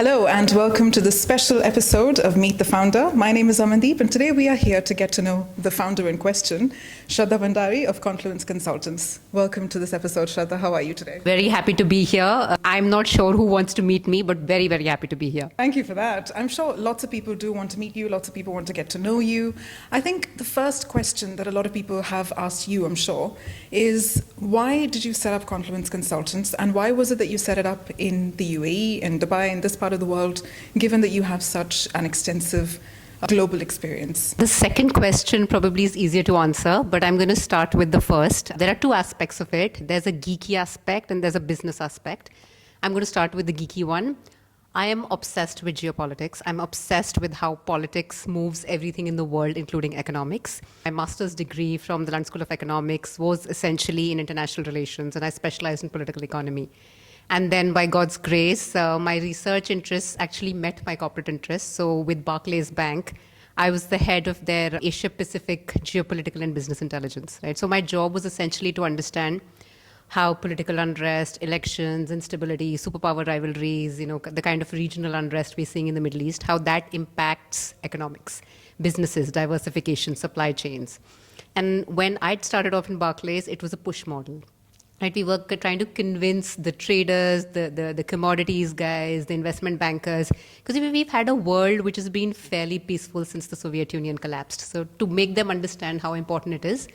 Hello and welcome to this special episode of Meet the Founder. My name is Amandeep and today we are here to get to know the founder in question, Shraddha Bhandari of Confluence Consultants. Welcome to this episode, Shraddha. How are you today? Very happy to be here. I'm not sure who wants to meet me, but very, very happy to be here. Thank you for that. I'm sure lots of people do want to meet you, lots of people want to get to know you. I think the first question that a lot of people have asked you, I'm sure, is why did you set up Confluence Consultants and why was it that you set it up in the UAE, in Dubai, in this part of the world, given that you have such an extensive global experience? The second question probably is easier to answer, but I'm going to start with the first. There are two aspects of it. There's a geeky aspect and there's a business aspect. I'm going to start with the geeky one. I am obsessed with geopolitics. I'm obsessed with how politics moves everything in the world, including economics. My master's degree from the London School of Economics was essentially in international relations, and I specialized in political economy. And then by God's grace, my research interests actually met my corporate interests. So with Barclays Bank, I was the head of their Asia Pacific geopolitical and business intelligence, right? So my job was essentially to understand how political unrest, elections, instability, superpower rivalries, the kind of regional unrest we're seeing in the Middle East, how that impacts economics, businesses, diversification, supply chains. And when I'd started off in Barclays, it was a push model. Right, we were trying to convince the traders, the commodities guys, the investment bankers, because we've had a world which has been fairly peaceful since the Soviet Union collapsed. So to make them understand how important it is,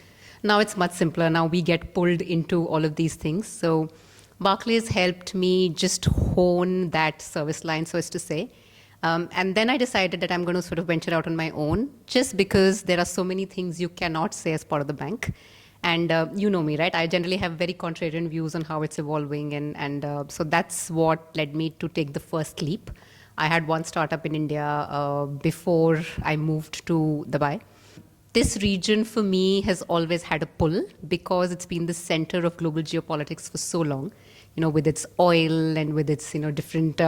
now it's much simpler. Now we get pulled into all of these things. So Barclays helped me just hone that service line, so as to say. And then I decided that I'm going to sort of venture out on my own, just because there are so many things you cannot say as part of the bank. And you know me, right? I generally have very contrarian views on how it's evolving. And so that's what led me to take the first leap. I had one startup in India before I moved to Dubai. This region for me has always had a pull because it's been the center of global geopolitics for so long, with its oil and with its, different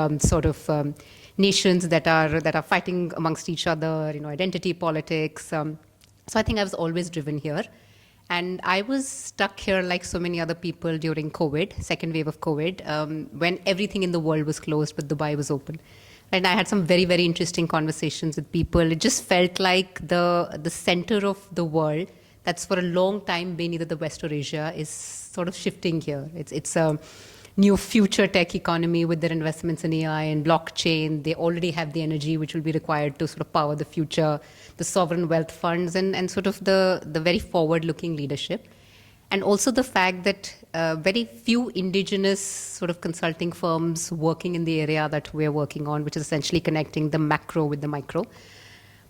nations that are fighting amongst each other, identity politics. So I think I was always driven here. And I was stuck here like so many other people during COVID, second wave of COVID, when everything in the world was closed, but Dubai was open. And I had some very, very interesting conversations with people. It just felt like the center of the world that's for a long time been either the West or Asia is sort of shifting here. It's a new future tech economy with their investments in AI and blockchain. They already have the energy which will be required to sort of power the future, the sovereign wealth funds and sort of the very forward-looking leadership. And also the fact that very few indigenous sort of consulting firms working in the area that we're working on, which is essentially connecting the macro with the micro.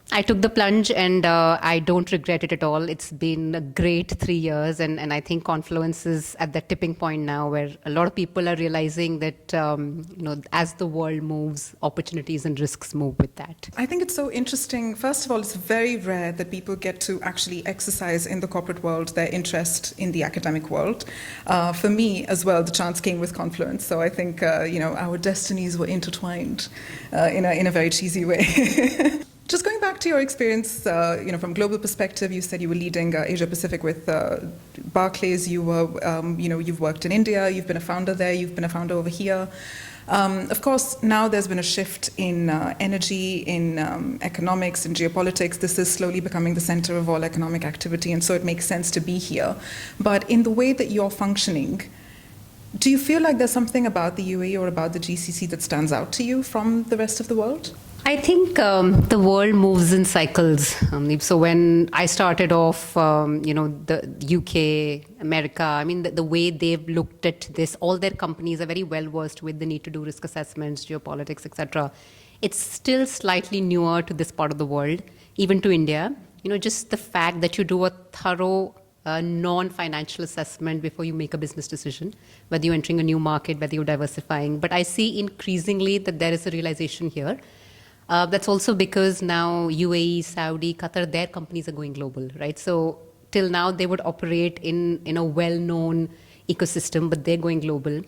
I took the plunge and I don't regret it at all. It's been a great 3 years and I think Confluence is at that tipping point now where a lot of people are realizing that, as the world moves, opportunities and risks move with that. I think it's so interesting. First of all, it's very rare that people get to actually exercise in the corporate world their interest in the academic world. For me as well, the chance came with Confluence. So I think, our destinies were intertwined in a very cheesy way. Just going back to your experience, from global perspective, you said you were leading Asia Pacific with Barclays. You were, you've worked in India. You've been a founder there. You've been a founder over here. Of course, now there's been a shift in energy, in economics, in geopolitics. This is slowly becoming the center of all economic activity, and so it makes sense to be here. But in the way that you're functioning, do you feel like there's something about the UAE or about the GCC that stands out to you from the rest of the world? I think the world moves in cycles. So when I started off, the UK, America, the way they've looked at this, all their companies are very well versed with the need to do risk assessments, geopolitics, etc. It's still slightly newer to this part of the world, even to India. Just the fact that you do a thorough non-financial assessment before you make a business decision, whether you're entering a new market, whether you're diversifying. But I see increasingly that there is a realization here. That's also because now UAE, Saudi, Qatar, their companies are going global, right? So till now they would operate in a well-known ecosystem, but they're going global.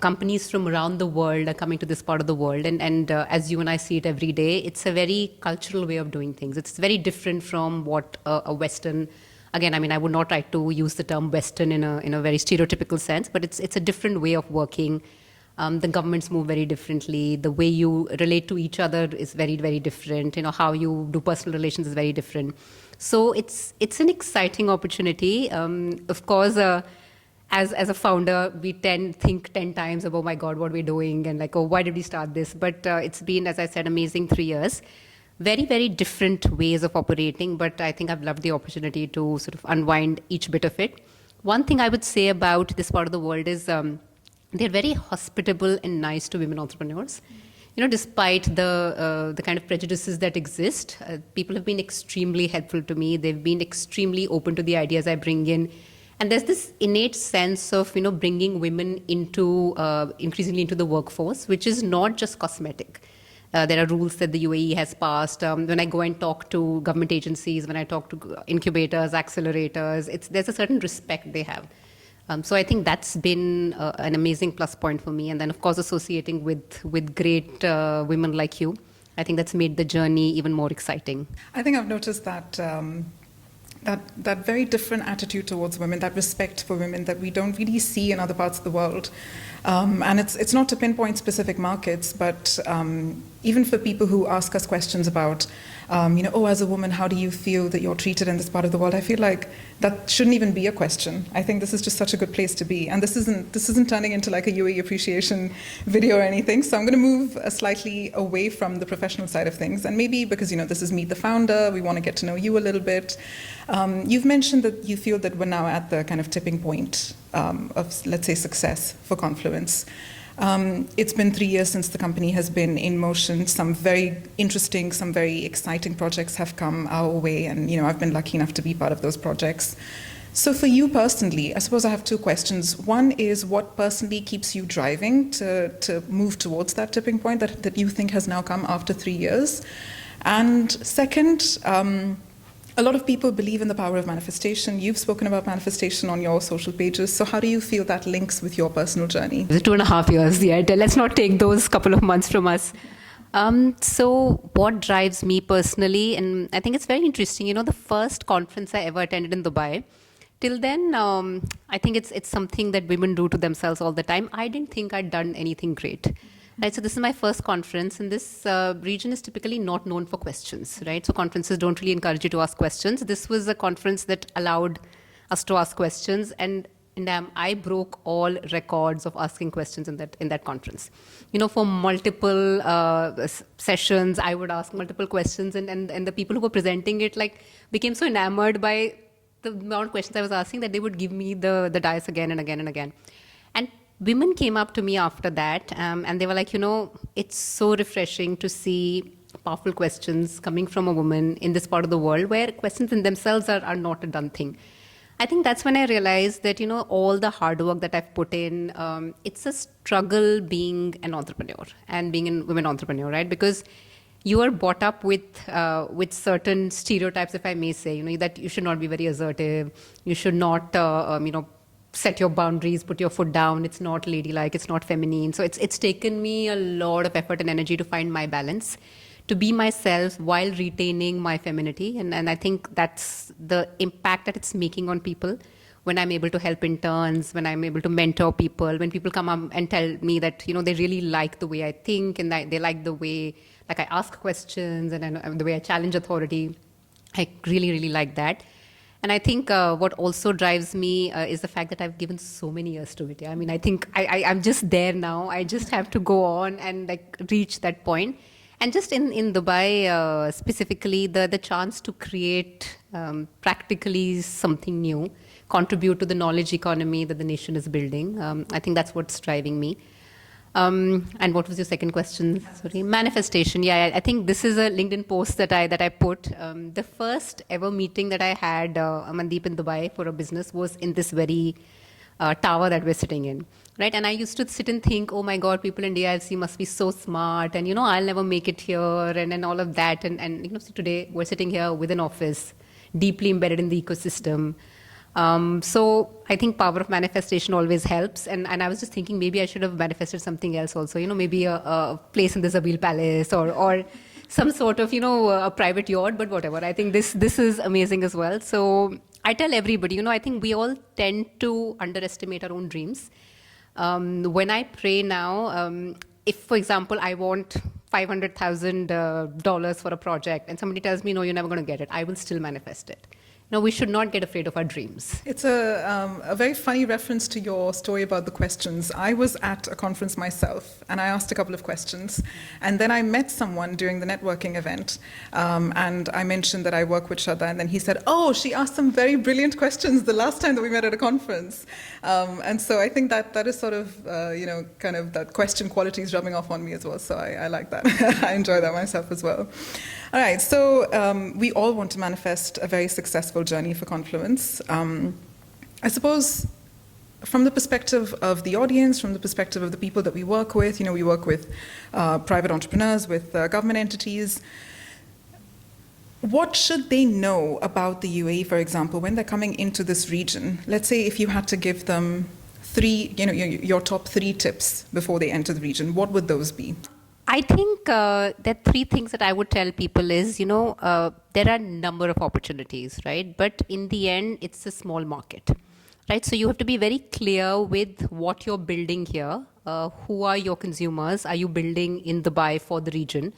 Companies from around the world are coming to this part of the world. And as you and I see it every day, it's a very cultural way of doing things. It's very different from what a Western, again, I would not like to use the term Western in a very stereotypical sense, but it's a different way of working. The governments move very differently. The way you relate to each other is very, very different. How you do personal relations is very different. So it's an exciting opportunity. Of course, as a founder, we think 10 times about, oh my God, what we're doing, and like, oh, why did we start this? But it's been, as I said, amazing 3 years. Very, very different ways of operating, but I think I've loved the opportunity to sort of unwind each bit of it. One thing I would say about this part of the world is they're very hospitable and nice to women entrepreneurs. Despite the kind of prejudices that exist, people have been extremely helpful to me. They've been extremely open to the ideas I bring in. And there's this innate sense of, bringing women increasingly into the workforce, which is not just cosmetic. There are rules that the UAE has passed. When I go and talk to government agencies, when I talk to incubators, accelerators, there's a certain respect they have. So I think that's been an amazing plus point for me. And then, of course, associating with great women like you, I think that's made the journey even more exciting. I think I've noticed that that very different attitude towards women, that respect for women that we don't really see in other parts of the world. And it's not to pinpoint specific markets, but even for people who ask us questions about, as a woman, how do you feel that you're treated in this part of the world? I feel like that shouldn't even be a question. I think this is just such a good place to be. And this isn't turning into like a UAE appreciation video or anything. So I'm going to move slightly away from the professional side of things. And maybe because, this is Meet the Founder, we want to get to know you a little bit. You've mentioned that you feel that we're now at the kind of tipping point of, let's say, success for Confluence. It's been 3 years since the company has been in motion. Some very interesting, some very exciting projects have come our way, and I've been lucky enough to be part of those projects. So for you personally, I suppose I have 2 questions. One is, what personally keeps you driving to move towards that tipping point that you think has now come after 3 years? And second, a lot of people believe in the power of manifestation. You've spoken about manifestation on your social pages. So how do you feel that links with your personal journey? 2.5 years, yeah. Let's not take those couple of months from us. So what drives me personally, and I think it's very interesting, the first conference I ever attended in Dubai, till then, I think it's something that women do to themselves all the time. I didn't think I'd done anything great. Right, so this is my first conference, and this region is typically not known for questions, right? So conferences don't really encourage you to ask questions. This was a conference that allowed us to ask questions, and I broke all records of asking questions in that conference. For multiple sessions, I would ask multiple questions, and the people who were presenting it became so enamored by the amount of questions I was asking that they would give me the dais again and again and again. And women came up to me after that, and they were like, it's so refreshing to see powerful questions coming from a woman in this part of the world where questions in themselves are not a done thing. I think that's when I realized that, all the hard work that I've put in, it's a struggle being an entrepreneur and being a women entrepreneur, right? Because you are brought up with certain stereotypes, if I may say, that you should not be very assertive, you should not, set your boundaries, put your foot down. It's not ladylike, it's not feminine. So it's taken me a lot of effort and energy to find my balance, to be myself while retaining my femininity. And I think that's the impact that it's making on people when I'm able to help interns, when I'm able to mentor people, when people come up and tell me that, they really like the way I think, and that they like the way I ask questions and the way I challenge authority. I really, really like that. And I think what also drives me is the fact that I've given so many years to it. Yeah? I mean, I think I'm just there now. I just have to go on and reach that point. And just in Dubai specifically, the chance to create practically something new, contribute to the knowledge economy that the nation is building. I think that's what's driving me. And what was your second question? Sorry, manifestation. Yeah, I think this is a LinkedIn post that I put. The first ever meeting that I had, Mandeep, in Dubai for a business was in this very tower that we're sitting in, right? And I used to sit and think, oh my God, people in DIFC must be so smart, and I'll never make it here, and all of that. And so today we're sitting here with an office, deeply embedded in the ecosystem. So I think power of manifestation always helps. And I was just thinking maybe I should have manifested something else also, maybe a place in the Zabil Palace or some sort of, a private yacht, but whatever. I think this is amazing as well. So I tell everybody, I think we all tend to underestimate our own dreams. When I pray now, if, for example, I want $500,000 for a project and somebody tells me, no, you're never going to get it, I will still manifest it. No, we should not get afraid of our dreams. It's a very funny reference to your story about the questions. I was at a conference myself, and I asked a couple of questions. And then I met someone during the networking event, and I mentioned that I work with Shraddha, and then he said, oh, she asked some very brilliant questions the last time that we met at a conference. And so I think that is sort of, kind of that question quality is rubbing off on me as well. So I like that. I enjoy that myself as well. All right, so we all want to manifest a very successful journey for Confluence. I suppose from the perspective of the audience, from the perspective of the people that we work with, we work with private entrepreneurs, with government entities. What should they know about the UAE, for example, when they're coming into this region? Let's say if you had to give them your top 3 tips before they enter the region, what would those be? I think there are 3 things that I would tell people is, there are a number of opportunities, right? But in the end, it's a small market, right? So you have to be very clear with what you're building here. Who are your consumers? Are you building in Dubai for the region?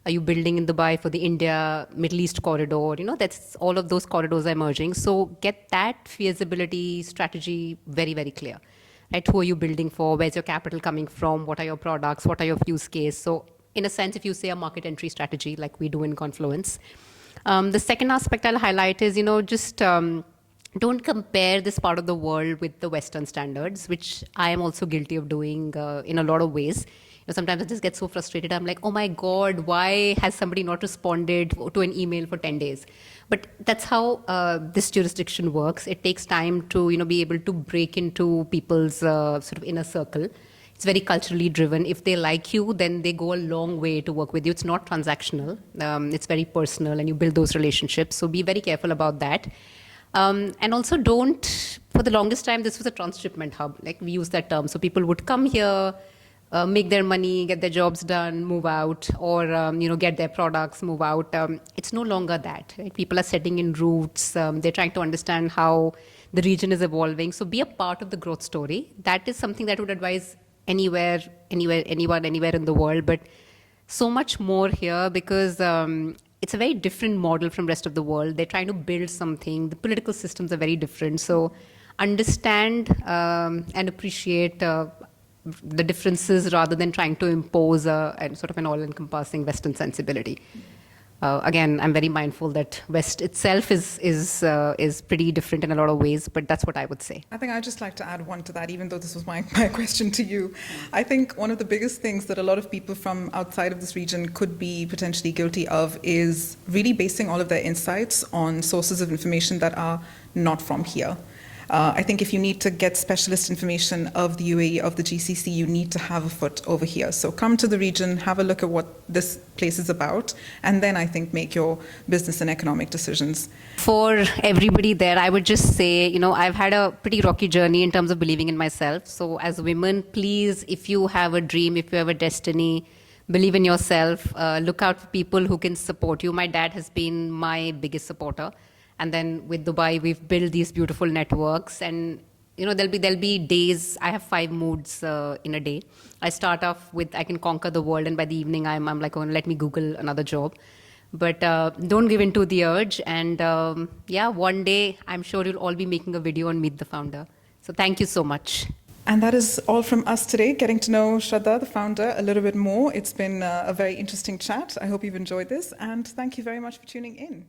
Are you building in Dubai for the India, Middle East corridor? That's all of those corridors are emerging. So get that feasibility strategy very, very clear. Right? Who are you building for? Where's your capital coming from? What are your products? What are your use case? So in a sense, if you say a market entry strategy like we do in Confluence. The second aspect I'll highlight is, just don't compare this part of the world with the Western standards, which I am also guilty of doing in a lot of ways. Sometimes I just get so frustrated. I'm like, oh my God, why has somebody not responded to an email for 10 days? But that's how this jurisdiction works. It takes time to be able to break into people's sort of inner circle. It's very culturally driven. If they like you, then they go a long way to work with you. It's not transactional. It's very personal, and you build those relationships. So be very careful about that. And also for the longest time, this was a transshipment hub. Like we use that term. So people would come here, make their money, get their jobs done, move out, or get their products, move out. It's no longer that. Right? People are setting in roots. They're trying to understand how the region is evolving. So be a part of the growth story. That is something that I would advise anyone, anywhere in the world. But so much more here because it's a very different model from the rest of the world. They're trying to build something. The political systems are very different. So understand and appreciate the differences rather than trying to impose a sort of an all-encompassing Western sensibility. Again, I'm very mindful that West itself is pretty different in a lot of ways, but that's what I would say. I think I'd just like to add one to that, even though this was my question to you. I think one of the biggest things that a lot of people from outside of this region could be potentially guilty of is really basing all of their insights on sources of information that are not from here. I think if you need to get specialist information of the UAE, of the GCC, you need to have a foot over here. So come to the region, have a look at what this place is about, and then I think make your business and economic decisions. For everybody there, I would just say, I've had a pretty rocky journey in terms of believing in myself. So as women, please, if you have a dream, if you have a destiny, believe in yourself, look out for people who can support you. My dad has been my biggest supporter. And then with Dubai, we've built these beautiful networks. And there'll be days. I have 5 moods in a day. I start off with I can conquer the world, and by the evening I'm like, oh, let me Google another job. But don't give in to the urge. And one day I'm sure you'll all be making a video on Meet the Founder. So thank you so much. And that is all from us today, getting to know Shraddha, the founder, a little bit more. It's been a very interesting chat. I hope you've enjoyed this, and thank you very much for tuning in.